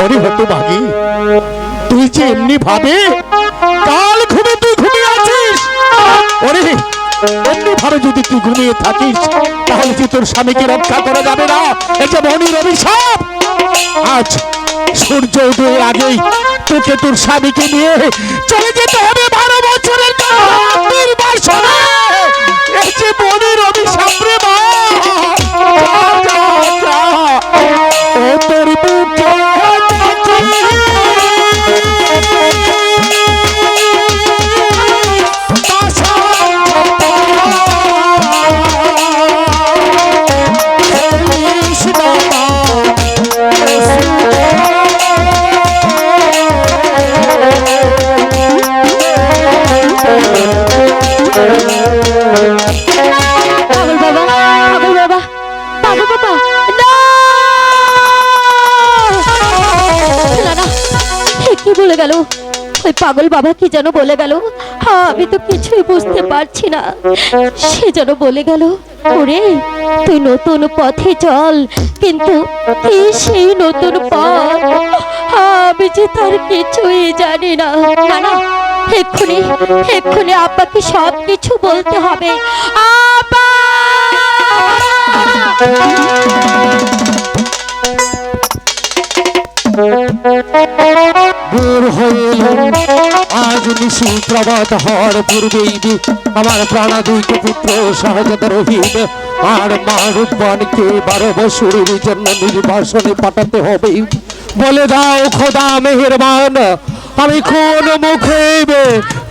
ওরে হতভাগী, তুই যে এমনি ভাবে কাল ঘুমে তুই ঘুমিয়ে আছিস, ওরে এমনি ভাবে যদি তুই ঘুমিয়ে থাকিস তাহলে কি তোর স্বামীকে রক্ষা করা যাবে না? এই যে মনির অভিশাপ, আজ সূর্য উদয়ের আগেই তোকে তোর স্বামীকে নিয়ে চলে যেতে হবে 12 বছরের নির্বাসনে। এই যে মনির অভিশাপ রে মা, যা, যা, ও তোর বুকে পাগল বাবা কি যেন বলে গেল, আমি তো কিছুই বুঝতে পারছি না। সে যেন বলে গেল, ওরে তুই নতুন পথে চল, কিন্তু কি সেই নতুন পথ আমি যে তার কিছুই জানি না। না না, এক্ষুনি এক্ষুনি আব্বাকে সব কিছু বলতে হবে। আব্বা! ভোর হইল আজ নিশি প্রভাত হওয়ার পূর্বেই আমার প্রাণাদুইত পুত্র সহজাত রহিম আর মা রূপবানকে 12 বছরের জন্য নির্বাসনে পাঠাতে হবে। বলে দাও খোদা মেহেরবান, আমি কোন মুখে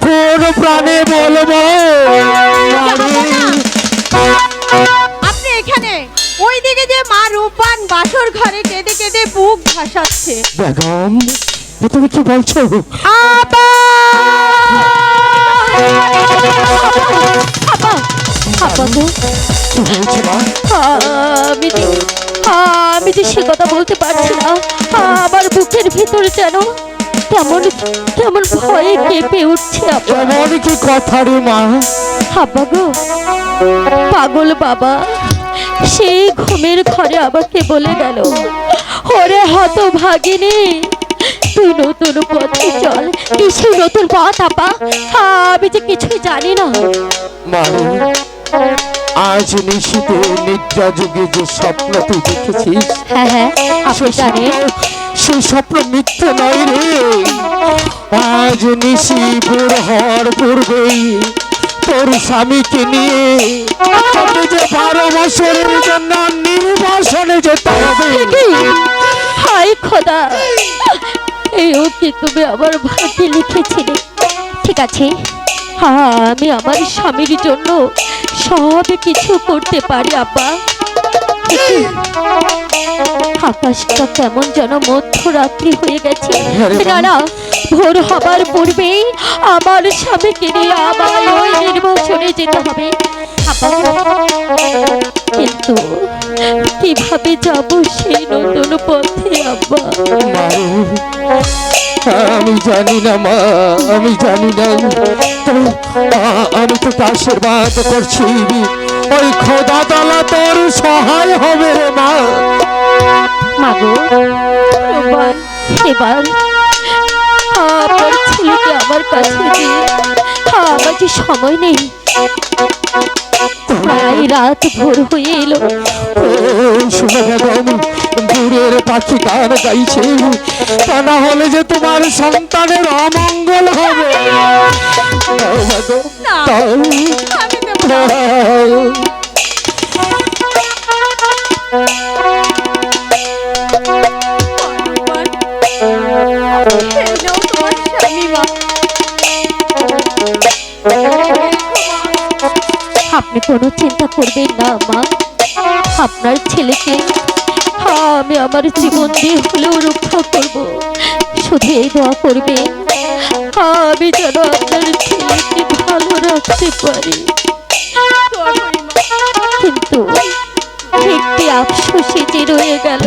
কোন প্রাণে বলবো? আপনি এখানে, ওইদিকে যে মা রূপবান বাসর ঘরে কেঁদে কেঁদে বুক ভাসাচ্ছে। বেগম, তুমি কি বলছো? আমি যে সে কথা বলতে পারছি না। আমার বুকের ভিতরে যেন কেমন কেমন ভয়ে কেঁপে উঠছে। এমন কি কথা রে মা? আব্বা গো, পাগল বাবা সেই ঘুমের ঘরে আমাকে বলে গেল, ওরে হতভাগিনী তুই নতুন পথে চল। কি সেই নতুন পথ আপা? আমি যে কিছুই জানি না। আজ নিশীতে নিদ্রা যুগে যে স্বপ্ন তুই দেখেছিস, হ্যাঁ হ্যাঁ আপনি জানেন, সেই স্বপ্ন মিথ্যে নয় রে। আজ নিশি ভোর হওয়ার পূর্বেই তোর স্বামীকে নিয়ে তোকে যে 12 বছরের জন্য নির্বাসনে যেতে হবে। হায় খোদা, এও কি তুমি আমার ভাগ্যে লিখেছিলে? ঠিক আছে, আমি আমার স্বামীর জন্য সব কিছু করতে পারি আব্বা। আকাশটা কেমন যেন মধ্যরাত্রি হয়ে গেছে। না না, ভোর হবার পূর্বেই আমার স্বামীকে নিয়ে আমায় ওই নির্বাসনে যেতে হবে। কিন্তু কিভাবে যাব সেই নতুন পথে আব্বা? আমি জানি না মা, আমি জানি না। আমি তোকে আশীর্বাদ করছি, ওই খোদা তাআলা তোর সহায় হবে রে মা। মাগো, এবার আমার ছেলেকে আমার কাছে দিয়ে, আমার যে সময় নেই, প্রায় রাত ভোর হয়ে এলো। শুনে বেগম, দূরের পাখি গান গাইছে, তা না হলে যে তোমার সন্তানের অমঙ্গল হবে। আপনি কোনো চিন্তা করবেন না মা, আপনার ছেলেকে আমি আমার জীবন দিয়ে হলেও রক্ষা করব। শুধু এই দোয়া করবে আমি যেন আপনার ছেলেকে ভালো রাখতে পারি। কিন্তু একটি আফসোসে যে রয়ে গেল।